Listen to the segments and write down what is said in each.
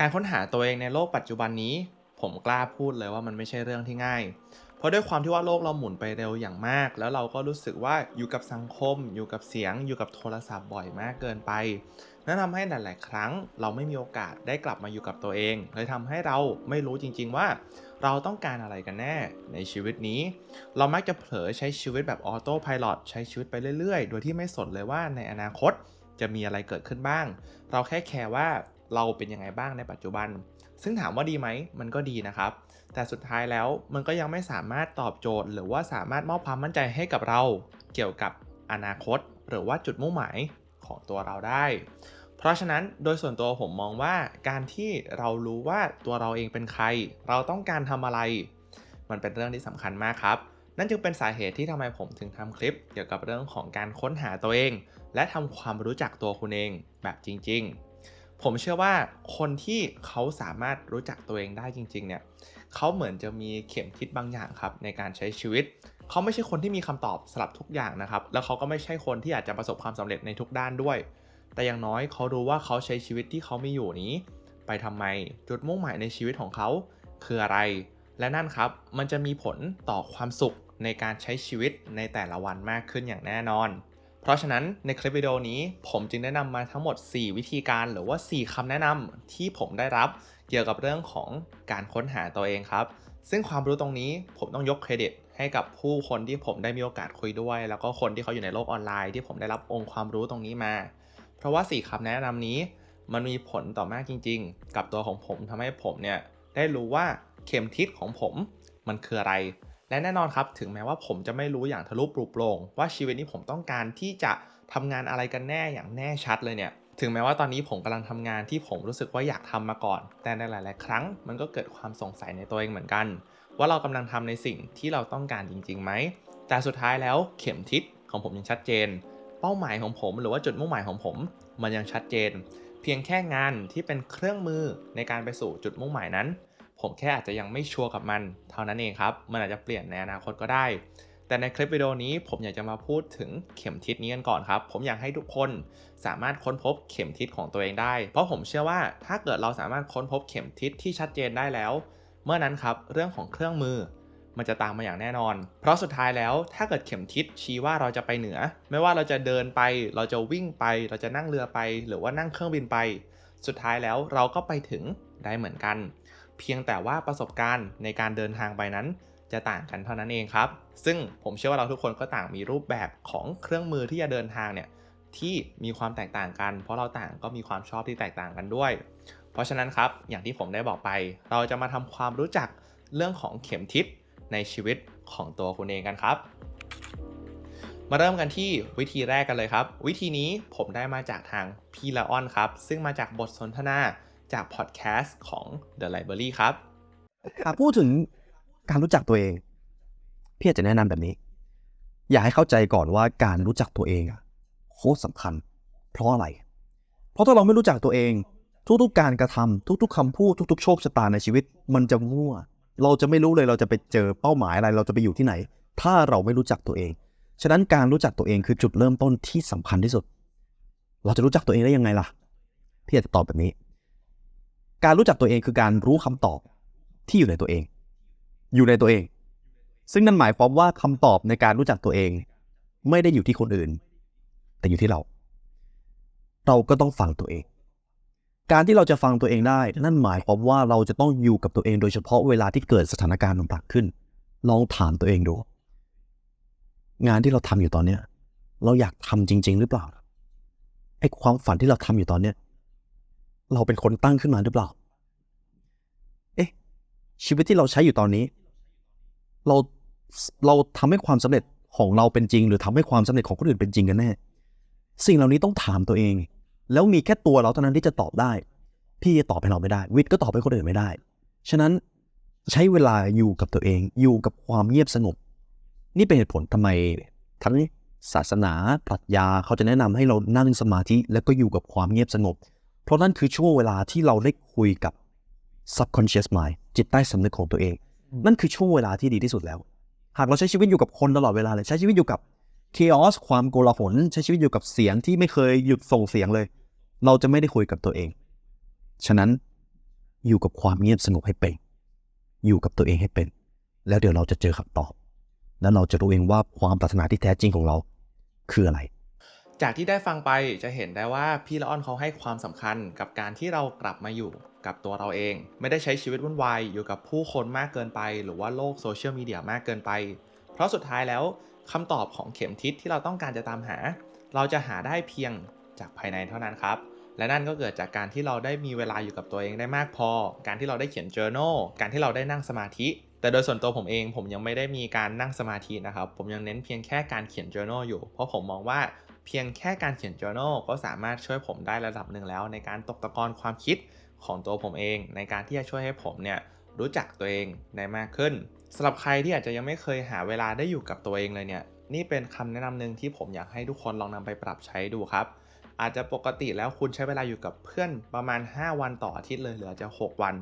การค้นหาตัวเองในโลกปัจจุบันนี้ผมกล้าพูดเลยว่ามันไม่ใช่เรื่องที่ง่ายเพราะด้วยความที่ว่าโลกเราหมุนไปเร็วอย่างมากแล้วเราก็รู้สึกว่าอยู่กับสังคมอยู่กับเสียงอยู่กับโทรศัพท์บ่อยมากเกินไปนั่นทำให้หลายๆครั้งเราไม่มีโอกาสได้กลับมาอยู่กับตัวเองเลยทำให้เราไม่รู้จริงๆว่าเราต้องการอะไรกันแน่ในชีวิตนี้เรามักจะเผลอใช้ชีวิตแบบออโต้ไพลอตใช้ชีวิตไปเรื่อยๆโดยที่ไม่สนเลยว่าในอนาคตจะมีอะไรเกิดขึ้นบ้างเราแค่แคร์ว่าเราเป็นยังไงบ้างในปัจจุบันซึ่งถามว่าดีไหมมันก็ดีนะครับแต่สุดท้ายแล้วมันก็ยังไม่สามารถตอบโจทย์หรือว่าสามารถมอบความมั่นใจให้กับเราเกี่ยวกับอนาคตหรือว่าจุดมุ่งหมายของตัวเราได้เพราะฉะนั้นโดยส่วนตัวผมมองว่าการที่เรารู้ว่าตัวเราเองเป็นใครเราต้องการทำอะไรมันเป็นเรื่องที่สำคัญมากครับนั่นจึงเป็นสาเหตุที่ทำไมผมถึงทำคลิปเกี่ยวกับเรื่องของการค้นหาตัวเองและทำความรู้จักตัวคุณเองแบบจริงๆผมเชื่อว่าคนที่เขาสามารถรู้จักตัวเองได้จริงๆเนี่ยเขาเหมือนจะมีเข็มทิศบางอย่างครับในการใช้ชีวิตเขาไม่ใช่คนที่มีคำตอบสำหรับทุกอย่างนะครับแล้วเขาก็ไม่ใช่คนที่อาจจะประสบความสำเร็จในทุกด้านด้วยแต่อย่างน้อยเขารู้ว่าเขาใช้ชีวิตที่เขามีอยู่นี้ไปทำไมจุดมุ่งหมายในชีวิตของเขาคืออะไรและนั่นครับมันจะมีผลต่อความสุขในการใช้ชีวิตในแต่ละวันมากขึ้นอย่างแน่นอนเพราะฉะนั้นในคลิปวิดีโอนี้ผมจึงแนะนำมาทั้งหมด4วิธีการหรือว่า4คำแนะนำที่ผมได้รับเกี่ยวกับเรื่องของการค้นหาตัวเองครับซึ่งความรู้ตรงนี้ผมต้องยกเครดิตให้กับผู้คนที่ผมได้มีโอกาสคุยด้วยแล้วก็คนที่เขาอยู่ในโลกออนไลน์ที่ผมได้รับองค์ความรู้ตรงนี้มาเพราะว่า4คำแนะนำนี้มันมีผลต่อมากจริงๆกับตัวของผมทำให้ผมเนี่ยได้รู้ว่าเข็มทิศของผมมันคืออะไรและแน่นอนครับถึงแม้ว่าผมจะไม่รู้อย่างทะลุปลุกโปร่งว่าชีวิตนี้ผมต้องการที่จะทำงานอะไรกันแน่อย่างแน่ชัดเลยเนี่ยถึงแม้ว่าตอนนี้ผมกำลังทำงานที่ผมรู้สึกว่าอยากทำมาก่อนแต่ในหลายๆครั้งมันก็เกิดความสงสัยในตัวเองเหมือนกันว่าเรากำลังทำในสิ่งที่เราต้องการจริงๆไหมแต่สุดท้ายแล้วเข็มทิศของผมยังชัดเจนเป้าหมายของผมหรือว่าจุดมุ่งหมายของผมมันยังชัดเจนเพียงแค่งานที่เป็นเครื่องมือในการไปสู่จุดมุ่งหมายนั้นผมแค่อาจจะยังไม่ชัวร์กับมันเท่านั้นเองครับมันอาจจะเปลี่ยนในอนาคตก็ได้แต่ในคลิปวิดีโอนี้ผมอยากจะมาพูดถึงเข็มทิศนี้กันก่อนครับผมอยากให้ทุกคนสามารถค้นพบเข็มทิศของตัวเองได้เพราะผมเชื่อว่าถ้าเกิดเราสามารถค้นพบเข็มทิศที่ชัดเจนได้แล้วเมื่อนั้นครับเรื่องของเครื่องมือมันจะตามมาอย่างแน่นอนเพราะสุดท้ายแล้วถ้าเกิดเข็มทิศชี้ว่าเราจะไปเหนือไม่ว่าเราจะเดินไปเราจะวิ่งไปเราจะนั่งเรือไปหรือว่านั่งเครื่องบินไปสุดท้ายแล้วเราก็ไปถึงได้เหมือนกันเพียงแต่ว่าประสบการณ์ในการเดินทางไปนั้นจะต่างกันเท่านั้นเองครับซึ่งผมเชื่อว่าเราทุกคนก็ต่างมีรูปแบบของเครื่องมือที่จะเดินทางเนี่ยที่มีความแตกต่างกันเพราะเราต่างก็มีความชอบที่แตกต่างกันด้วยเพราะฉะนั้นครับอย่างที่ผมได้บอกไปเราจะมาทำความรู้จักเรื่องของเข็มทิศในชีวิตของตัวคุณเองกันครับมาเริ่มกันที่วิธีแรกกันเลยครับวิธีนี้ผมได้มาจากทางพี่ละอ้อนครับซึ่งมาจากบทสนทนาจากพอดแคสต์ของ The Library ครับพูดถึงการรู้จักตัวเองพี่อยากจะแนะนำแบบนี้อยากให้เข้าใจก่อนว่าการรู้จักตัวเองโคตรสำคัญเพราะอะไรเพราะถ้าเราไม่รู้จักตัวเองทุกๆการกระทำทุกๆคำพูดทุกๆโชคชะตาในชีวิตมันจะมั่วเราจะไม่รู้เลยเราจะไปเจอเป้าหมายอะไรเราจะไปอยู่ที่ไหนถ้าเราไม่รู้จักตัวเองฉะนั้นการรู้จักตัวเองคือจุดเริ่มต้นที่สำคัญที่สุดเราจะรู้จักตัวเองได้ยังไงล่ะพี่อยากจะตอบแบบนี้การรู้จักตัวเองคือการรู้คำตอบที่อยู่ในตัวเองซึ่งนั่นหมายความว่าคำตอบในการรู้จักตัวเองไม่ได้อยู่ที่คนอื่นแต่อยู่ที่เราก็ต้องฟังตัวเองการที่เราจะฟังตัวเองได้นั่นหมายความว่าเราจะต้องอยู่กับตัวเองโดยเฉพาะเวลาที่เกิดสถานการณ์ต่างๆขึ้นลองถามตัวเองดูงานที่เราทำอยู่ตอนนี้เราอยากทำจริงๆหรือเปล่าไอ้ความฝันที่เราทำอยู่ตอนนี้เราเป็นคนตั้งขึ้นมาหรือเปล่าชีวิตที่เราใช้อยู่ตอนนี้เราทำให้ความสำเร็จของเราเป็นจริงหรือทำให้ความสำเร็จของคนอื่นเป็นจริงกันแน่สิ่งเหล่านี้ต้องถามตัวเองแล้วมีแค่ตัวเราเท่านั้นที่จะตอบได้พี่จะตอบให้เราไม่ได้วิทย์ก็ตอบให้คนอื่นไม่ได้ฉะนั้นใช้เวลาอยู่กับตัวเองอยู่กับความเงียบสงบนี่เป็นเหตุผลทำไมทั้งศาสนาปรัชญาเขาจะแนะนำให้เรานั่งสมาธิแล้วก็อยู่กับความเงียบสงบเพราะนั่นคือช่วงเวลาที่เราได้คุยกับ subconscious mind จิตใต้สำนึกของตัวเองนั่นคือช่วงเวลาที่ดีที่สุดแล้วหากเราใช้ชีวิตอยู่กับคนตลอดเวลาเลยใช้ชีวิตอยู่กับ chaos ความโกลาหลใช้ชีวิตอยู่กับเสียงที่ไม่เคยหยุดส่งเสียงเลยเราจะไม่ได้คุยกับตัวเองฉะนั้น อยู่กับความเงียบสงบให้เป็นอยู่กับตัวเองให้เป็นแล้วเดี๋ยวเราจะเจอคำตอบแล้วเราจะรู้เองว่าความปรารถนาที่แท้จริงของเราคืออะไรจากที่ได้ฟังไปจะเห็นได้ว่าพี่ละอ่อนเขาให้ความสำคัญกับการที่เรากลับมาอยู่กับตัวเราเองไม่ได้ใช้ชีวิตวุ่นวายอยู่กับผู้คนมากเกินไปหรือว่าโลกโซเชียลมีเดียมากเกินไปเพราะสุดท้ายแล้วคำตอบของเข็มทิศที่เราต้องการจะตามหาเราจะหาได้เพียงจากภายในเท่านั้นครับและนั่นก็เกิดจากการที่เราได้มีเวลาอยู่กับตัวเองได้มากพอการที่เราได้เขียน journal การที่เราได้นั่งสมาธิแต่โดยส่วนตัวผมเองผมยังไม่ได้มีการนั่งสมาธินะครับผมยังเน้นเพียงแค่การเขียน journal อยู่เพราะผมมองว่าเพียงแค่การเขียน journal ก็สามารถช่วยผมได้ระดับหนึ่งแล้วในการตกตะกอนความคิดของตัวผมเองในการที่จะช่วยให้ผมเนี่ยรู้จักตัวเองได้มากขึ้นสำหรับใครที่อาจจะยังไม่เคยหาเวลาได้อยู่กับตัวเองเลยเนี่ยนี่เป็นคำแนะนำหนึ่งที่ผมอยากให้ทุกคนลองนำไปปรับใช้ดูครับอาจจะปกติแล้วคุณใช้เวลาอยู่กับเพื่อนประมาณ5วันต่ออาทิตย์เลยเหลือจะ6วัน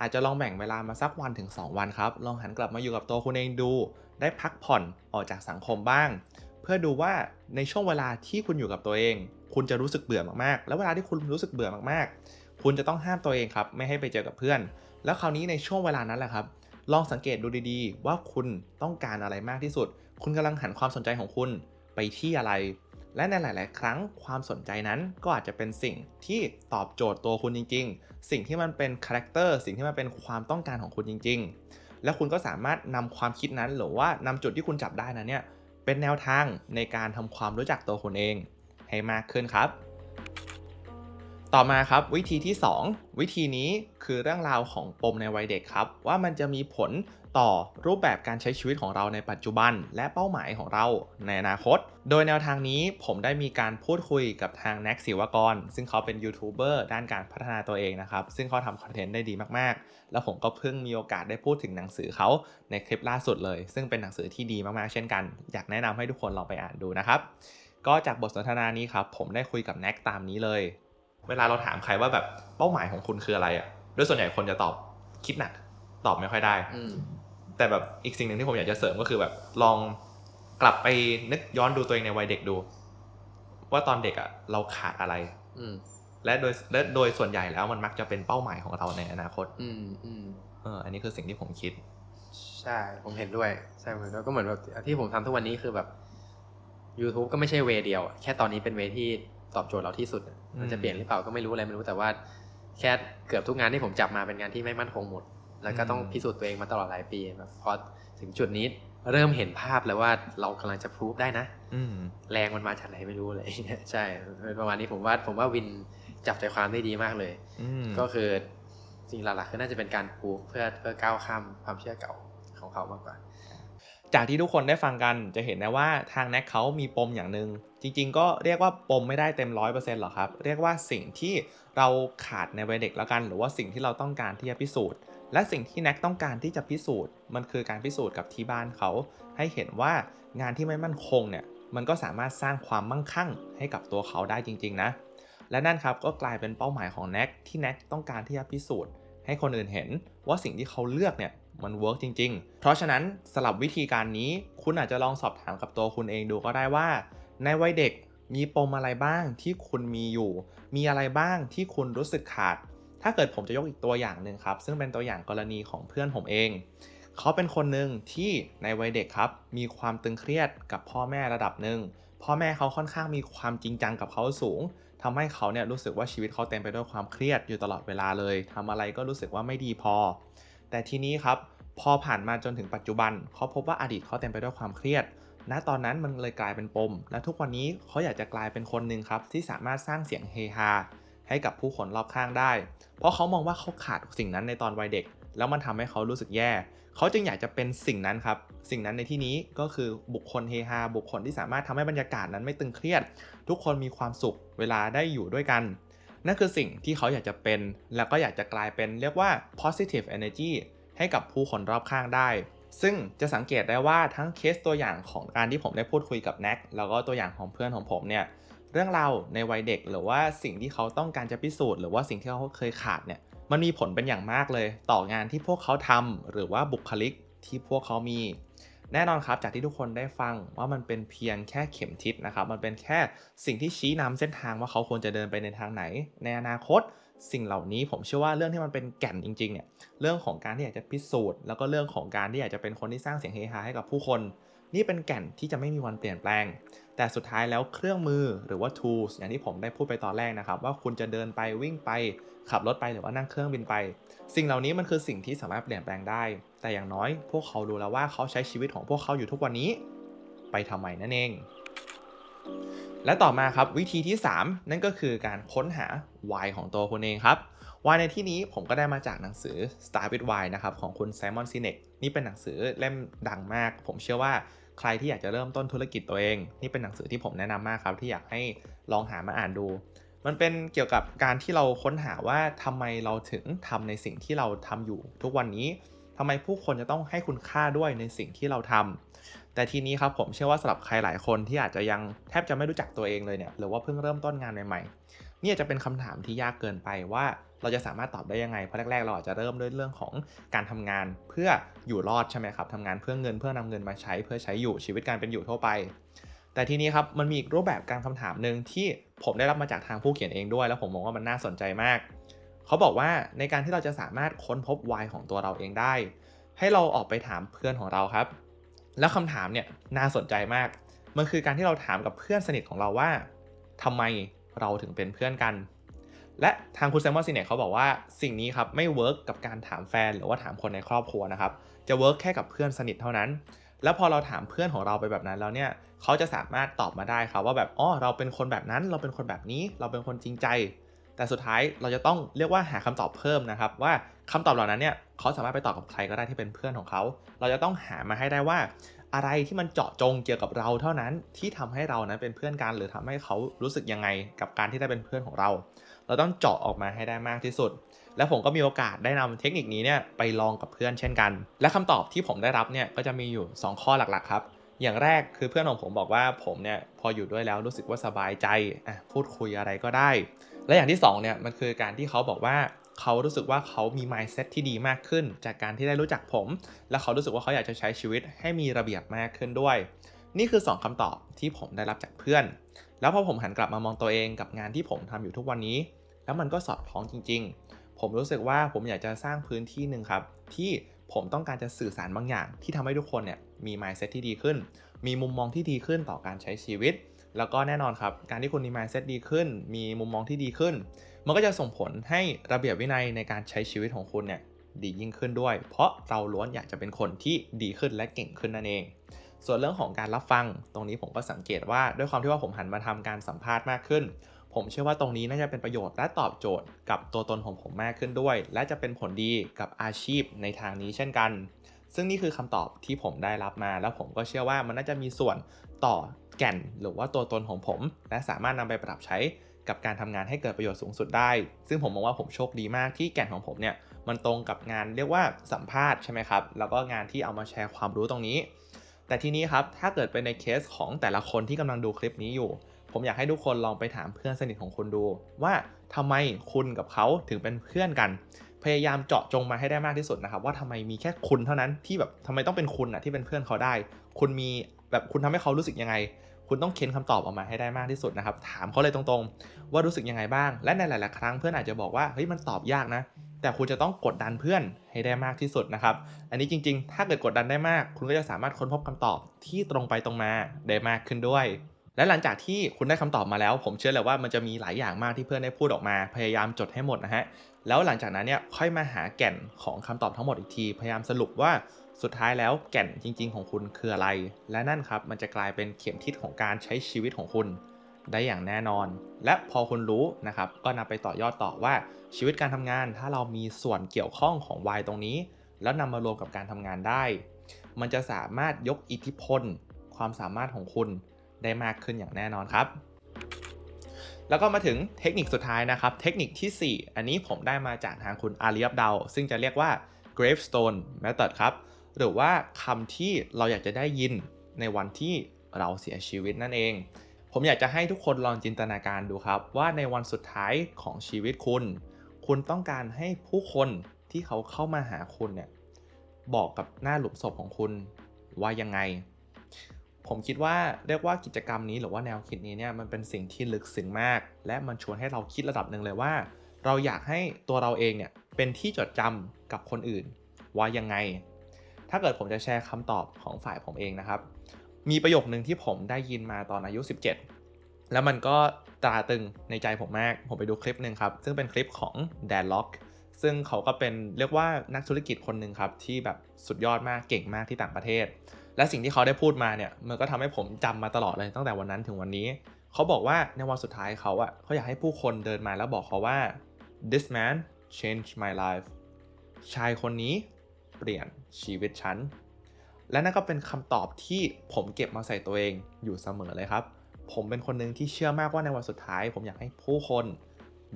อาจจะลองแบ่งเวลามาสักวันถึง2วันครับลองหันกลับมาอยู่กับตัวคุณเองดูได้พักผ่อนออกจากสังคมบ้างเพื่อดูว่าในช่วงเวลาที่คุณอยู่กับตัวเองคุณจะรู้สึกเบื่อมากๆแล้วเวลาที่คุณรู้สึกเบื่อมากๆคุณจะต้องห้ามตัวเองครับไม่ให้ไปเจอกับเพื่อนแล้วคราวนี้ในช่วงเวลานั้นแหละครับลองสังเกตดูดีๆว่าคุณต้องการอะไรมากที่สุดคุณกำลังหันความสนใจของคุณไปที่อะไรและในหลายๆครั้งความสนใจนั้นก็อาจจะเป็นสิ่งที่ตอบโจทย์ตัวคุณจริงๆสิ่งที่มันเป็นคาแรคเตอร์สิ่งที่มันเป็นความต้องการของคุณจริงๆแล้วคุณก็สามารถนำความคิดนั้นหรือว่านำจุดที่คุณจับได้นั้นเนี่ยเป็นแนวทางในการทำความรู้จักตัวคุณเองให้มากขึ้นครับต่อมาครับวิธีที่2วิธีนี้คือเรื่องราวของปมในวัยเด็กครับว่ามันจะมีผลต่อรูปแบบการใช้ชีวิตของเราในปัจจุบันและเป้าหมายของเราในอนาคตโดยแนวทางนี้ผมได้มีการพูดคุยกับทางแน็กศิวกรซึ่งเขาเป็นยูทูบเบอร์ด้านการพัฒนาตัวเองนะครับซึ่งเขาทำคอนเทนต์ได้ดีมากๆแล้วผมก็เพิ่งมีโอกาสได้พูดถึงหนังสือเขาในคลิปล่าสุดเลยซึ่งเป็นหนังสือที่ดีมากๆเช่นกันอยากแนะนำให้ทุกคนลองไปอ่านดูนะครับก็จากบทสนทนานี้ครับผมได้คุยกับแน็กตามนี้เลยเวลาเราถามใครว่าแบบเป้าหมายของคุณคืออะไรอ่ะโดยส่วนใหญ่คนจะตอบคิดหนักตอบไม่ค่อยได้แต่แบบอีกสิ่งหนึ่งที่ผมอยากจะเสริมก็คือแบบลองกลับไปนึกย้อนดูตัวเองในวัยเด็กดูว่าตอนเด็กอ่ะเราขาดอะไรและโดยส่วนใหญ่แล้วมันมักจะเป็นเป้าหมายของเราในอนาคตอันนี้คือสิ่งที่ผมคิดใช่ผมเห็นด้วยใช่เหมือนก็เหมือนแบบที่ผมทำทุกวันนี้คือแบบ YouTube ก็ไม่ใช่เวย์เดียวแค่ตอนนี้เป็นเวย์ที่ตอบโจทย์เราที่สุดมันจะเปลี่ยนหรือเปล่าก็ไม่รู้อะไรไม่รู้แต่ว่าแค่เกือบทุกงานที่ผมจับมาเป็นงานที่ไม่มั่นคงหมดแล้วก็ต้องพิสูจน์ตัวเองมาตลอดหลายปีแบบพอถึงจุดนี้เริ่มเห็นภาพแล้วว่าเรากำลังจะพรูฟได้นะแรงมันมาจากไหนไม่รู้เลยใช่ประมาณนี้ผมว่าวินจับใจความได้ดีมากเลยก็คือจริงหลักๆคือน่าจะเป็นการพรูฟเพื่อก้าวข้ามความเชื่อเก่าของเขามากกว่าจากที่ทุกคนได้ฟังกันจะเห็นได้ว่าทางแน็กเขามีปมอย่างหนึ่งจริงๆก็เรียกว่าปมไม่ได้เต็ม 100% หรอกครับเรียกว่าสิ่งที่เราขาดในวัยเด็กแล้วกันหรือว่าสิ่งที่เราต้องการที่จะพิสูจน์และสิ่งที่แน็กต้องการที่จะพิสูจน์มันคือการพิสูจน์กับที่บ้านเขาให้เห็นว่างานที่ไม่มั่นคงเนี่ยมันก็สามารถสร้างความมั่งคั่งให้กับตัวเขาได้จริงๆนะและนั่นครับก็กลายเป็นเป้าหมายของแน็กที่แน็กต้องการที่จะพิสูจน์ให้คนอื่นเห็นว่าสิ่งที่เขาเลือกเนี่ยมันเวิร์กจริงๆเพราะฉะนั้นสำหรับวิธีการนี้คุณอาจจะลองสอบถามกับตัวคุณเองดูก็ได้ว่าในวัยเด็กมีปมอะไรบ้างที่คุณมีอยู่มีอะไรบ้างที่คุณรู้สึกขาดถ้าเกิดผมจะยกอีกตัวอย่างหนึ่งครับซึ่งเป็นตัวอย่างกรณีของเพื่อนผมเองเขาเป็นคนหนึ่งที่ในวัยเด็กครับมีความตึงเครียดกับพ่อแม่ระดับหนึ่งพ่อแม่เขาค่อนข้างมีความจริงจังกับเขาสูงทำให้เขาเนี่ยรู้สึกว่าชีวิตเขาเต็มไปด้วยความเครียดอยู่ตลอดเวลาเลยทำอะไรก็รู้สึกว่าไม่ดีพอแต่ทีนี้ครับพอผ่านมาจนถึงปัจจุบันเขาพบว่าอดีตเขาเต็มไปด้วยความเครียดณตอนนั้นมันเลยกลายเป็นปมและทุกวันนี้เขาอยากจะกลายเป็นคนหนึ่งครับที่สามารถสร้างเสียงเฮฮาให้กับผู้คนรอบข้างได้เพราะเขามองว่าเขาขาดสิ่งนั้นในตอนวัยเด็กแล้วมันทำให้เขารู้สึกแย่เขาจึงอยากจะเป็นสิ่งนั้นครับสิ่งนั้นในที่นี้ก็คือบุคคลเฮฮาบุคคลที่สามารถทำให้บรรยากาศนั้นไม่ตึงเครียดทุกคนมีความสุขเวลาได้อยู่ด้วยกันนั่นคือสิ่งที่เขาอยากจะเป็นแล้วก็อยากจะกลายเป็นเรียกว่า positive energy ให้กับผู้คนรอบข้างได้ซึ่งจะสังเกตได้ว่าทั้งเคสตัวอย่างของการที่ผมได้พูดคุยกับแน็กแล้วก็ตัวอย่างของเพื่อนของผมเนี่ยเรื่องราวในวัยเด็กหรือว่าสิ่งที่เขาต้องการจะพิสูจน์หรือว่าสิ่งที่เขาเคยขาดเนี่ยมันมีผลเป็นอย่างมากเลยต่องานที่พวกเขาทำหรือว่าบุคลิกที่พวกเขามีแน่นอนครับจากที่ทุกคนได้ฟังว่ามันเป็นเพียงแค่เข็มทิศนะครับมันเป็นแค่สิ่งที่ชี้นำเส้นทางว่าเขาควรจะเดินไปในทางไหนในอนาคต สิ่งเหล่านี้ผมเชื่อว่าเรื่องที่มันเป็นแก่นจริงๆเนี่ยเรื่องของการที่อยากจะพิสูจน์แล้วก็เรื่องของการที่อยากจะเป็นคนที่สร้างเสียงเฮฮาให้กับผู้คนนี่เป็นแก่นที่จะไม่มีวันเปลี่ยนแปลงแต่สุดท้ายแล้วเครื่องมือหรือว่า tools อย่างที่ผมได้พูดไปตอนแรกนะครับว่าคุณจะเดินไปวิ่งไปขับรถไปหรือว่านั่งเครื่องบินไปสิ่งเหล่านี้มันคือสิ่งที่สามารถเปลี่ยนแปลงได้แต่อย่างน้อยพวกเขารู้แล้วว่าเขาใช้ชีวิตของพวกเขาอยู่ทุกวันนี้ไปทำไมนั่นเองและต่อมาครับวิธีที่3นั่นก็คือการค้นหา why ของตัวคุณเองครับ why ในที่นี้ผมก็ได้มาจากหนังสือ Start with Why นะครับของคุณ Simon Sinek นี่เป็นหนังสือเล่มดังมากผมเชื่อว่าใครที่อยากจะเริ่มต้นธุรกิจตัวเองนี่เป็นหนังสือที่ผมแนะนำมากครับที่อยากให้ลองหามาอ่านดูมันเป็นเกี่ยวกับการที่เราค้นหาว่าทำไมเราถึงทำในสิ่งที่เราทำอยู่ทุกวันนี้ทำไมผู้คนจะต้องให้คุณค่าด้วยในสิ่งที่เราทำแต่ทีนี้ครับผมเชื่อว่าสำหรับใครหลายคนที่อาจจะยังแทบจะไม่รู้จักตัวเองเลยเนี่ยหรือว่าเพิ่งเริ่มต้นงานใหม่ๆนี่อาจจะเป็นคำถามที่ยากเกินไปว่าเราจะสามารถตอบได้ยังไงเพราะแรกๆเราอาจจะเริ่มด้วยเรื่องของการทำงานเพื่ออยู่รอดใช่ไหมครับทำงานเพื่อเงินเพื่อนำเงินมาใช้เพื่อใช้อยู่ชีวิตการเป็นอยู่ทั่วไปแต่ทีนี้ครับมันมีอีกรูปแบบการคำถามหนึ่งที่ผมได้รับมาจากทางผู้เขียนเองด้วยแล้วผมมองว่ามันน่าสนใจมากเขาบอกว่าในการที่เราจะสามารถค้นพบ why ของตัวเราเองได้ให้เราออกไปถามเพื่อนของเราครับแล้วคำถามเนี่ยน่าสนใจมากมันคือการที่เราถามกับเพื่อนสนิทของเราว่าทำไมเราถึงเป็นเพื่อนกันและทางคุณแซมมอนซิเนกเขาบอกว่าสิ่งนี้ครับไม่เวิร์กกับการถามแฟนหรือว่าถามคนในครอบครัวนะครับจะเวิร์กแค่กับเพื่อนสนิทเท่านั้นแล้วพอเราถามเพื่อนของเราไปแบบนั้นแล้วเนี่ยเขาจะสามารถตอบมาได้ครับว่าแบบอ๋อเราเป็นคนแบบนั้นเราเป็นคนแบบนี้เราเป็นคนจริงใจแต่สุดท้ายเราจะต้องเรียกว่าหาคำตอบเพิ่มนะครับว่าคำตอบเหล่านั้นเนี่ยเขาสามารถไปตอบกับใครก็ได้ที่เป็นเพื่อนของเขาเราจะต้องหามาให้ได้ว่าอะไรที่มันเจาะจงเกี่ยวกับเราเท่านั้นที่ทำให้เรานั้นเป็นเพื่อนกันหรือทำให้เขารู้สึกยังไงกับการที่ได้เป็นเพื่อนของเราต้องเจาะออกมาให้ได้มากที่สุดและผมก็มีโอกาสได้นำเทคนิคนี้เนี่ยไปลองกับเพื่อนเช่นกันและคำตอบที่ผมได้รับเนี่ยก็จะมีอยู่2ข้อหลักๆครับอย่างแรกคือเพื่อนของผมบอกว่าผมเนี่ยพออยู่ด้วยแล้วรู้สึกว่าสบายใจพูดคุยอะไรก็ได้และอย่างที่2เนี่ยมันคือการที่เขาบอกว่าเขารู้สึกว่าเขามี mindset ที่ดีมากขึ้นจากการที่ได้รู้จักผมและเขารู้สึกว่าเขาอยากจะใช้ชีวิตให้มีระเบียบมากขึ้นด้วยนี่คือ2คำตอบที่ผมได้รับจากเพื่อนแล้วพอผมหันกลับมามองตัวเองกับงานที่ผมทำอยู่ทุกวันนี้แล้วมันก็สอดคล้องจริงๆผมรู้สึกว่าผมอยากจะสร้างพื้นที่หนึ่งครับที่ผมต้องการจะสื่อสารบางอย่างที่ทำให้ทุกคนเนี่ยมี mindset ที่ดีขึ้นมีมุมมองที่ดีขึ้นต่อการใช้ชีวิตแล้วก็แน่นอนครับการที่คุณมี mindset ดีขึ้นมีมุมมองที่ดีขึ้นมันก็จะส่งผลให้ระเบียบวินัยในการใช้ชีวิตของคุณเนี่ยดียิ่งขึ้นด้วยเพราะเราล้วนอยากจะเป็นคนที่ดีขึ้นและเก่งขึ้นนั่นเองส่วนเรื่องของการรับฟังตรงนี้ผมก็สังเกตว่าด้วยความที่ว่าผมหันมาทำการสัมภาษณ์มากขึ้นผมเชื่อว่าตรงนี้น่าจะเป็นประโยชน์และตอบโจทย์กับตัวตนของผมมากขึ้นด้วยและจะเป็นผลดีกับอาชีพในทางนี้เช่นกันซึ่งนี่คือคำตอบที่ผมได้รับมาแล้วผมก็เชื่อว่ามันน่าจะมีส่วนต่อแก่นหรือว่าตัวตนของผมและสามารถนำไปปรับใช้กับการทำงานให้เกิดประโยชน์สูงสุดได้ซึ่งผมมองว่าผมโชคดีมากที่แก่นของผมเนี่ยมันตรงกับงานเรียกว่าสัมภาษณ์ใช่ไหมครับแล้วก็งานที่เอามาแชร์ความรู้ตรงนี้แต่ทีนี้ครับถ้าเกิดเป็นในเคสของแต่ละคนที่กำลังดูคลิปนี้อยู่ผมอยากให้ทุกคนลองไปถามเพื่อนสนิทของคุณดูว่าทำไมคุณกับเขาถึงเป็นเพื่อนกันพยายามเจาะจงมาให้ได้มากที่สุดนะครับว่าทำไมมีแค่คุณเท่านั้นที่แบบทำไมต้องเป็นคุณที่เป็นเพื่อนเขาได้คุณมีแบบคุณทำให้เขารู้สึกยังไงคุณต้องเค้นคำตอบออกมาให้ได้มากที่สุดนะครับถามเขาเลยตรงๆว่ารู้สึกยังไงบ้างและในหลายๆครั้งเพื่อนอาจจะบอกว่าเฮ้ยมันตอบยากนะแต่คุณจะต้องกดดันเพื่อนให้ได้มากที่สุดนะครับอันนี้จริงๆถ้าเกิดกดดันได้มากคุณก็จะสามารถค้นพบคำตอบที่ตรงไปตรงมาได้มากขึ้นด้วยและหลังจากที่คุณได้คำตอบมาแล้วผมเชื่อเลยว่ามันจะมีหลายอย่างมากที่เพื่อนได้พูดออกมาพยายามจดให้หมดนะฮะแล้วหลังจากนั้นเนี่ยค่อยมาหาแก่นของคำตอบทั้งหมดอีกทีพยายามสรุปว่าสุดท้ายแล้วแก่นจริงๆของคุณคืออะไรและนั่นครับมันจะกลายเป็นเข็มทิศของการใช้ชีวิตของคุณได้อย่างแน่นอนและพอคุณรู้นะครับก็นำไปต่อยอดต่อว่าชีวิตการทำงานถ้าเรามีส่วนเกี่ยวข้องของ why ตรงนี้แล้วนำมารวมกับการทำงานได้มันจะสามารถยกอิทธิพลความสามารถของคุณได้มากขึ้นอย่างแน่นอนครับแล้วก็มาถึงเทคนิคสุดท้ายนะครับเทคนิคที่4อันนี้ผมได้มาจากทางคุณอาลีอับดาวซึ่งจะเรียกว่า gravestone method ครับหรือว่าคำที่เราอยากจะได้ยินในวันที่เราเสียชีวิตนั่นเองผมอยากจะให้ทุกคนลองจินตนาการดูครับว่าในวันสุดท้ายของชีวิตคุณต้องการให้ผู้คนที่เขาเข้ามาหาคุณเนี่ยบอกกับหน้าหลุมศพของคุณว่ายังไงผมคิดว่าเรียกว่ากิจกรรมนี้หรือว่าแนวคิดนี้เนี่ยมันเป็นสิ่งที่ลึกซึ้งมากและมันชวนให้เราคิดระดับหนึ่งเลยว่า เราอยากให้ตัวเราเองเนี่ยเป็นที่จดจำกับคนอื่นว่ายังไงถ้าเกิดผมจะแชร์คำตอบของฝ่ายผมเองนะครับมีประโยคนึงที่ผมได้ยินมาตอนอายุ17แล้วมันก็ตราตรึงในใจผมมากผมไปดูคลิปนึงครับซึ่งเป็นคลิปของแดนล็อกซึ่งเขาก็เป็นเรียกว่านักธุรกิจคนหนึ่งครับที่แบบสุดยอดมากเก่งมากที่ต่างประเทศและสิ่งที่เขาได้พูดมาเนี่ยมันก็ทำให้ผมจำมาตลอดเลยตั้งแต่วันนั้นถึงวันนี้เขาบอกว่าในวันสุดท้ายเขาอยากให้ผู้คนเดินมาแล้วบอกเขาว่า this man changed my life ชายคนนี้เปลี่ยนชีวิตฉันและนั่นก็เป็นคำตอบที่ผมเก็บมาใส่ตัวเองอยู่เสมอเลยครับผมเป็นคนหนึ่งที่เชื่อมากว่าในวันสุดท้ายผมอยากให้ผู้คน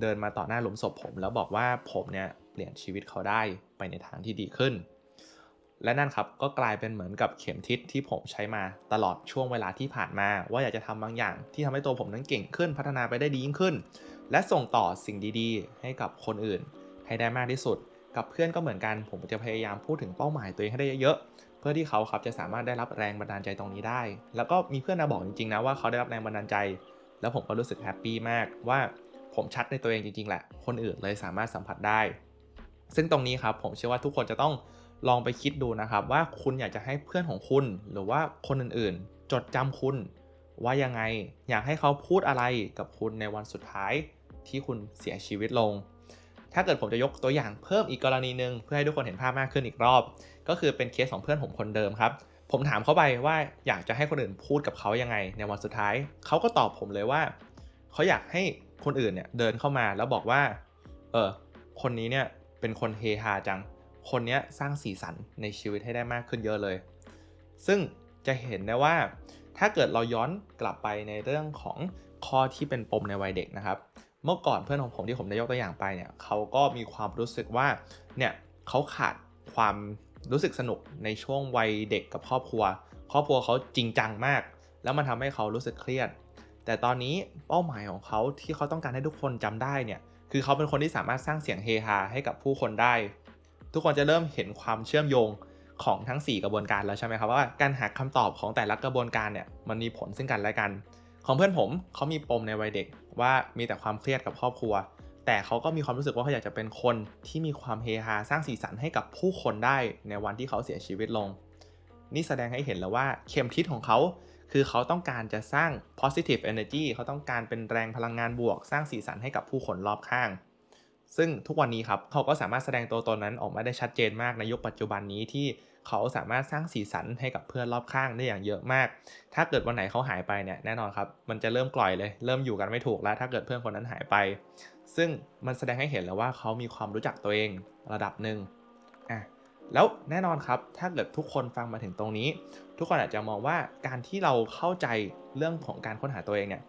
เดินมาต่อหน้าหลุมศพผมแล้วบอกว่าผมเนี่ยเปลี่ยนชีวิตเขาได้ไปในทางที่ดีขึ้นและนั่นครับก็กลายเป็นเหมือนกับเข็มทิศที่ผมใช้มาตลอดช่วงเวลาที่ผ่านมาว่าอยากจะทำบางอย่างที่ทำให้ตัวผมนั้นเก่งขึ้นพัฒนาไปได้ดียิ่งขึ้นและส่งต่อสิ่งดีๆให้กับคนอื่นให้ได้มากที่สุดกับเพื่อนก็เหมือนกันผมจะพยายามพูดถึงเป้าหมายตัวเองให้ได้เยอะๆเพื่อที่เขาครับจะสามารถได้รับแรงบันดาลใจตรงนี้ได้แล้วก็มีเพื่อนมาบอกจริงๆนะว่าเขาได้รับแรงบันดาลใจแล้วผมก็รู้สึกแฮปปี้มากว่าผมชัดในตัวเองจริงๆแหละคนอื่นเลยสามารถสัมผัสได้ซึ่งตรงนี้ครับผมเชื่อว่าทุกคนจะต้องลองไปคิดดูนะครับว่าคุณอยากจะให้เพื่อนของคุณหรือว่าคนอื่นๆจดจำคุณว่ายังไงอยากให้เขาพูดอะไรกับคุณในวันสุดท้ายที่คุณเสียชีวิตลงถ้าเกิดผมจะยกตัวอย่างเพิ่มอีกกรณีหนึ่งเพื่อให้ทุกคนเห็นภาพมากขึ้นอีกรอบก็คือเป็นเคสของเพื่อนผมคนเดิมครับผมถามเขาไปว่าอยากจะให้คนอื่นพูดกับเขายังไงในวันสุดท้ายเขาก็ตอบผมเลยว่าเขาอยากให้คนอื่นเนี่ยเดินเข้ามาแล้วบอกว่าคนนี้เนี่ยเป็นคนเฮฮาจังคนนี้สร้างสีสันในชีวิตให้ได้มากขึ้นเยอะเลยซึ่งจะเห็นได้ว่าถ้าเกิดเราย้อนกลับไปในเรื่องของข้อที่เป็นปมในวัยเด็กนะครับเมื่อก่อนเพื่อนของผมที่ผมได้ยกตัวอย่างไปเนี่ยเขาก็มีความรู้สึกว่าเนี่ยเขาขาดความรู้สึกสนุกในช่วงวัยเด็กกับครอบครัวเขาจริงจังมากแล้วมันทำให้เขารู้สึกเครียดแต่ตอนนี้เป้าหมายของเขาที่เขาต้องการให้ทุกคนจำได้เนี่ยคือเขาเป็นคนที่สามารถสร้างเสียงเฮฮาให้กับผู้คนได้ทุกคนจะเริ่มเห็นความเชื่อมโยงของทั้ง4กระบวนการแล้วใช่ไหมครับว่าการหาคำตอบของแต่ละกระบวนการเนี่ยมันมีผลซึ่งกันและกันของเพื่อนผมเขามีปมในวัยเด็กว่ามีแต่ความเครียดกับครอบครัวแต่เขาก็มีความรู้สึกว่าเขาอยากจะเป็นคนที่มีความเฮฮาสร้างสีสันให้กับผู้คนได้ในวันที่เขาเสียชีวิตลงนี่แสดงให้เห็นแล้วว่าเข็มทิศของเขาคือเขาต้องการจะสร้าง positive energy เขาต้องการเป็นแรงพลังงานบวกสร้างสีสันให้กับผู้คนรอบข้างซึ่งทุกวันนี้ครับเขาก็สามารถแสดงตัวตนนั้นออกมาได้ชัดเจนมากในยุคปัจจุบันนี้ที่เขาสามารถสร้างสีสันให้กับเพื่อนรอบข้างได้อย่างเยอะมากถ้าเกิดวันไหนเขาหายไปเนี่ยแน่นอนครับมันจะเริ่มกล่อยเลยเริ่มอยู่กันไม่ถูกแล้วถ้าเกิดเพื่อนคนนั้นหายไปซึ่งมันแสดงให้เห็นแล้วว่าเขามีความรู้จักตัวเองระดับหนึ่งแล้วแน่นอนครับถ้าเกิดทุกคนฟังมาถึงตรงนี้ทุกคนอาจจะมองว่าการที่เราเข้าใจเรื่องของการค้นหาตัวเองเนี่ย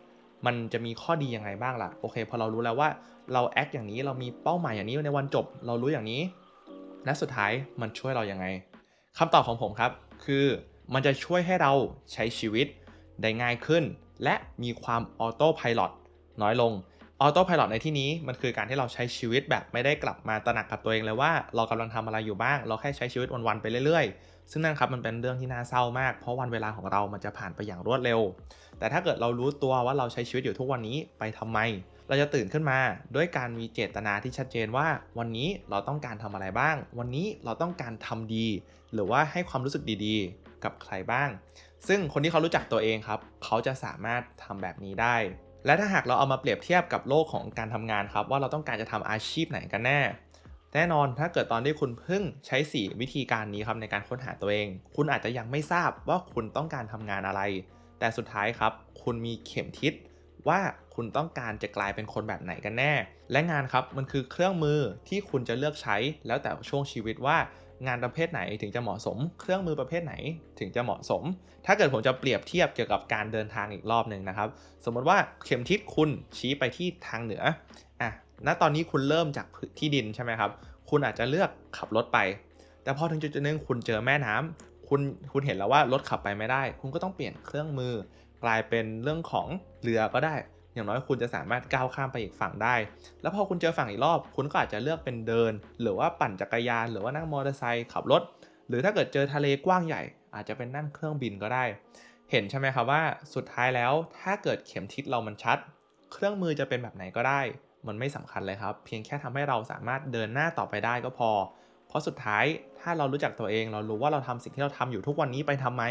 มันจะมีข้อดียังไงบ้างล่ะโอเคพอเรารู้แล้วว่าเราแอคอย่างนี้เรามีเป้าหมายอย่างนี้ในวันจบเรารู้อย่างนี้และสุดท้ายมันช่วยเรายังไงคำตอบของผมครับคือมันจะช่วยให้เราใช้ชีวิตได้ง่ายขึ้นและมีความออโต้ไพลอตน้อยลงออโต้ไพลอตในที่นี้มันคือการที่เราใช้ชีวิตแบบไม่ได้กลับมาตระหนักกับตัวเองเลยว่าเรากำลังทำอะไรอยู่บ้างเราแค่ใช้ชีวิตวันๆไปเรื่อยๆซึ่งนั่นครับมันเป็นเรื่องที่น่าเศร้ามากเพราะวันเวลาของเรามันจะผ่านไปอย่างรวดเร็วแต่ถ้าเกิดเรารู้ตัวว่าเราใช้ชีวิตอยู่ทุกวันนี้ไปทำไมเราจะตื่นขึ้นมาด้วยการมีเจตนาที่ชัดเจนว่าวันนี้เราต้องการทำอะไรบ้างวันนี้เราต้องการทำดีหรือว่าให้ความรู้สึกดีๆกับใครบ้างซึ่งคนที่เขารู้จักตัวเองครับเขาจะสามารถทำแบบนี้ได้และถ้าหากเราเอามาเปรียบเทียบกับโลกของการทำงานครับว่าเราต้องการจะทำอาชีพไหนกันแน่นอนถ้าเกิดตอนที่คุณเพิ่งใช้4วิธีการนี้ครับในการค้นหาตัวเองคุณอาจจะยังไม่ทราบว่าคุณต้องการทำงานอะไรแต่สุดท้ายครับคุณมีเข็มทิศว่าคุณต้องการจะกลายเป็นคนแบบไหนกันแน่และงานครับมันคือเครื่องมือที่คุณจะเลือกใช้แล้วแต่ช่วงชีวิตว่างานประเภทไหนถึงจะเหมาะสมเครื่องมือประเภทไหนถึงจะเหมาะสมถ้าเกิดผมจะเปรียบเทียบเกี่ยวกับการเดินทางอีกรอบหนึ่งนะครับสมมติว่าเข็มทิศคุณชี้ไปที่ทางเหนือณตอนนี้คุณเริ่มจากที่ดินใช่ไหมครับคุณอาจจะเลือกขับรถไปแต่พอถึงจุดนึงคุณเจอแม่น้ำคุณเห็นแล้วว่ารถขับไปไม่ได้คุณก็ต้องเปลี่ยนเครื่องมือกลายเป็นเรื่องของเรือก็ได้อย่างน้อยคุณจะสามารถก้าวข้ามไปอีกฝั่งได้แล้วพอคุณเจอฝั่งอีกรอบคุณก็อาจจะเลือกเป็นเดินหรือว่าปั่นจักรยานหรือว่านั่งมอเตอร์ไซค์ขับรถหรือถ้าเกิดเจอทะเลกว้างใหญ่อาจจะเป็นนั่งเครื่องบินก็ได้เห็นใช่ไหมครับว่าสุดท้ายแล้วถ้าเกิดเข็มทิศเรามันชัดเครื่องมือจะเป็นแบบไหนก็ได้ มันไม่สำคัญเลยครับเพียงแค่ทำให้เราสามารถเดินหน้าต่อไปได้ก็พอเพราะสุดท้ายถ้าเรารู้จักตัวเองเรารู้ว่าเราทำสิ่งที่เราทำอยู่ทุกวันนี้ไปทำไม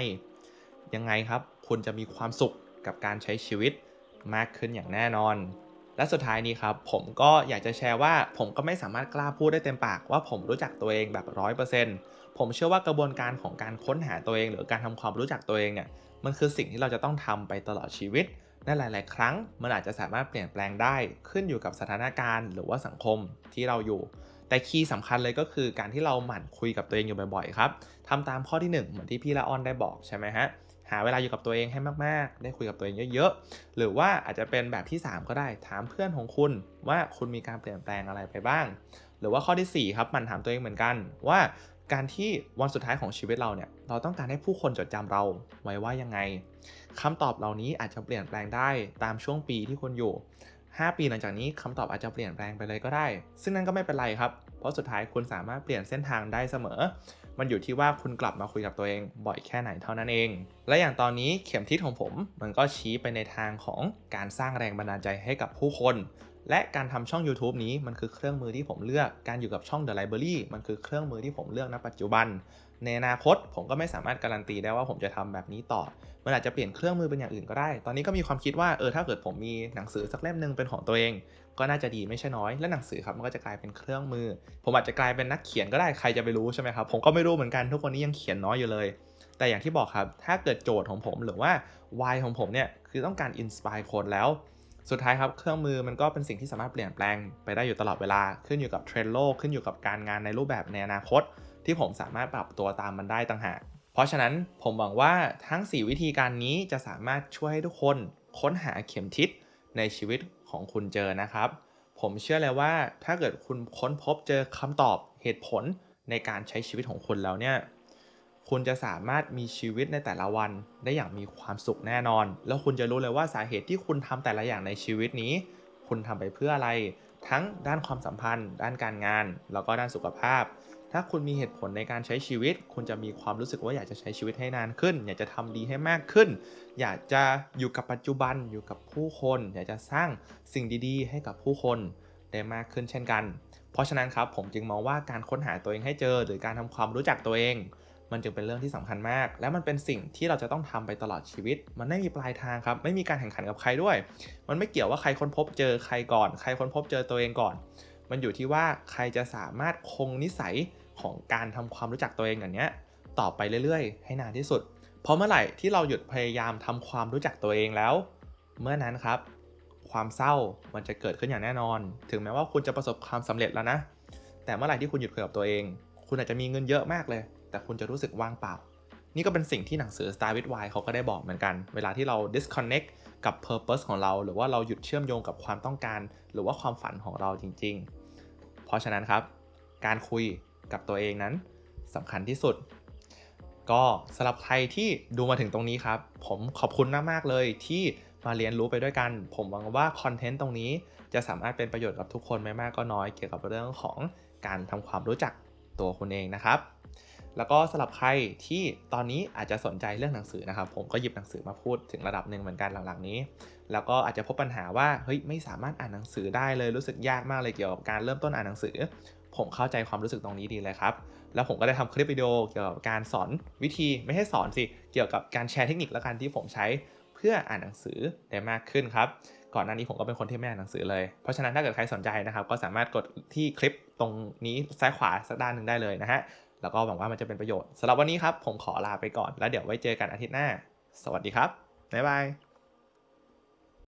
ยังไงครับคุณจะมีความสุขกับการใช้ชีวิตมากขึ้นอย่างแน่นอนและสุดท้ายนี้ครับผมก็อยากจะแชร์ว่าผมก็ไม่สามารถกล้าพูดได้เต็มปากว่าผมรู้จักตัวเองแบบ 100% ผมเชื่อว่ากระบวนการของการค้นหาตัวเองหรือการทำความรู้จักตัวเองเนี่ยมันคือสิ่งที่เราจะต้องทำไปตลอดชีวิตในหลายๆครั้งมันอาจจะสามารถเปลี่ยนแปลงได้ขึ้นอยู่กับสถานการณ์หรือว่าสังคมที่เราอยู่แต่คีย์สำคัญเลยก็คือการที่เราหมั่นคุยกับตัวเองอยู่บ่อยๆครับทำตามข้อที่1เหมือนที่พี่ละออนได้บอกใช่ไหมฮะหาเวลาอยู่กับตัวเองให้มากๆได้คุยกับตัวเองเยอะๆหรือว่าอาจจะเป็นแบบที่3ก็ได้ถามเพื่อนของคุณว่าคุณมีการเปลี่ยนแปลงอะไรไปบ้างหรือว่าข้อที่4ครับหมั่นถามตัวเองเหมือนกันว่าการที่วันสุดท้ายของชีวิตเราเนี่ยเราต้องการให้ผู้คนจดจำเราไว้ว่ายังไงคำตอบเหล่านี้อาจจะเปลี่ยนแปลงได้ตามช่วงปีที่คุณอยู่5 ปีหลังจากนี้คำตอบอาจจะเปลี่ยนแปลงไปเลยก็ได้ซึ่งนั่นก็ไม่เป็นไรครับเพราะสุดท้ายคุณสามารถเปลี่ยนเส้นทางได้เสมอมันอยู่ที่ว่าคุณกลับมาคุยกับตัวเองบ่อยแค่ไหนเท่านั้นเองและอย่างตอนนี้เข็มทิศของผมมันก็ชี้ไปในทางของการสร้างแรงบันดาลใจให้กับผู้คนและการทำช่อง YouTube นี้มันคือเครื่องมือที่ผมเลือกการอยู่กับช่อง The Library มันคือเครื่องมือที่ผมเลือกณปัจจุบันในอนาคตผมก็ไม่สามารถการันตีได้ว่าผมจะทำแบบนี้ต่อมันอาจจะเปลี่ยนเครื่องมือเป็นอย่างอื่นก็ได้ตอนนี้ก็มีความคิดว่าถ้าเกิดผมมีหนังสือสักเล่มนึงเป็นของตัวเองก็น่าจะดีไม่ใช่น้อยและหนังสือครับมันก็จะกลายเป็นเครื่องมือผมอาจจะกลายเป็นนักเขียนก็ได้ใครจะไปรู้ใช่ไหมครับผมก็ไม่รู้เหมือนกันทุกวันนี้ยังเขียนน้อยอยู่เลยแต่อย่างที่บอกครับถ้าเกิดโจทย์ของผมหรือว่า why ของผมเนี่ยคือต้องการ inspire คนแล้วสุดท้ายครับเครื่องมือมันก็เป็นสิ่งที่สามารถเปลี่ยนแปลงไปได้อยู่ตลอดเวลาขึ้นอยู่กับเทรนด์โลกขึ้นอยู่กับการงานในรูปแบบในอนาคตที่ผมสามารถปรับตัวตามมันได้ต่างหากเพราะฉะนั้นผมหวังว่าทั้ง4วิธีการนี้จะสามารถช่วยให้ทุกคนค้นหาเข็มทิศในชีวิตของคุณเจอนะครับผมเชื่อเลยว่าถ้าเกิดคุณค้นพบเจอคำตอบเหตุผลในการใช้ชีวิตของคุณแล้วเนี่ยคุณจะสามารถมีชีวิตในแต่ละวันได้อย่างมีความสุขแน่นอนแล้วคุณจะรู้เลยว่าสาเหตุที่คุณทำแต่ละอย่างในชีวิตนี้คุณทำไปเพื่ออะไรทั้งด้านความสัมพันธ์ด้านการงานแล้วก็ด้านสุขภาพถ้าคุณมีเหตุผลในการใช้ชีวิตคุณจะมีความรู้สึกว่าอยากจะใช้ชีวิตให้นานขึ้นอยากจะทำดีให้มากขึ้นอยากจะอยู่กับปัจจุบันอยู่กับผู้คนอยากจะสร้างสิ่งดีๆให้กับผู้คนได้มากขึ้นเช่นกันเพราะฉะนั้นครับผมจึงมองว่าการค้นหาตัวเองให้เจอหรือการทำความรู้จักตัวเองมันจึงเป็นเรื่องที่สำคัญมากและมันเป็นสิ่งที่เราจะต้องทำไปตลอดชีวิตมันไม่มีปลายทางครับไม่มีการแข่งขันกับใครด้วยมันไม่เกี่ยวว่าใครค้นพบเจอใครก่อนใครค้นพบเจอตัวเองก่อนมันอยู่ที่ว่าใครจะสามารถคงนิสัยของการทำความรู้จักตัวเองอย่างเนี้ยต่อไปเรื่อยๆให้นานที่สุดเพราะเมื่อไหร่ที่เราหยุดพยายามทำความรู้จักตัวเองแล้วเมื่อนั้นครับความเศร้ามันจะเกิดขึ้นอย่างแน่นอนถึงแม้ว่าคุณจะประสบความสำเร็จแล้วนะแต่เมื่อไหร่ที่คุณหยุดคุยกับตัวเองคุณอาจจะมีเงินเยอะมากเลยแต่คุณจะรู้สึกว่างเปล่านี่ก็เป็นสิ่งที่หนังสือ Start with Why เขาก็ได้บอกเหมือนกันเวลาที่เรา disconnect กับ purpose ของเราหรือว่าเราหยุดเชื่อมโยงกับความต้องการหรือว่าความฝันของเราจริงๆเพราะฉะนั้นครับการคุยกับตัวเองนั้นสำคัญที่สุดก็สำหรับใครที่ดูมาถึงตรงนี้ครับผมขอบคุณมากๆเลยที่มาเรียนรู้ไปด้วยกันผมหวังว่าคอนเทนต์ตรงนี้จะสามารถเป็นประโยชน์กับทุกคนไม่มากก็น้อยเกี่ยวกับเรื่องของการทำความรู้จักตัวคุณเองนะครับแล้วก็สำหรับใครที่ตอนนี้อาจจะสนใจเรื่องหนังสือนะครับผมก็หยิบหนังสือมาพูดถึงระดับหนึ่งเหมือนกันหลังๆนี้แล้วก็อาจจะพบปัญหาว่าเฮ้ยไม่สามารถอ่านหนังสือได้เลยรู้สึกยากมากเลยเกี่ยวกับการเริ่มต้นอ่านหนังสือผมเข้าใจความรู้สึกตรงนี้ดีเลยครับแล้วผมก็ได้ทำคลิปวิดีโอเกี่ยวกับการสอนวิธีไม่ให้สอนสิเกี่ยวกับการแชร์เทคนิคและการที่ผมใช้เพื่ออ่านหนังสือได้มากขึ้นครับก่อนหน้านี้ผมก็เป็นคนที่ไม่อ่านหนังสือเลยเพราะฉะนั้นถ้าเกิดใครสนใจนะครับก็สามารถกดที่คลิปตรงนี้ซ้ายขวาสักด้านหนึ่งได้เลยนะฮะแล้วก็หวังว่ามันจะเป็นประโยชน์สำหรับวันนี้ครับผมขอลาไปก่อนแล้วเดี๋ยวไว้เจอกันอาทิตย์หน้าสวัสดีครับบ๊ายบาย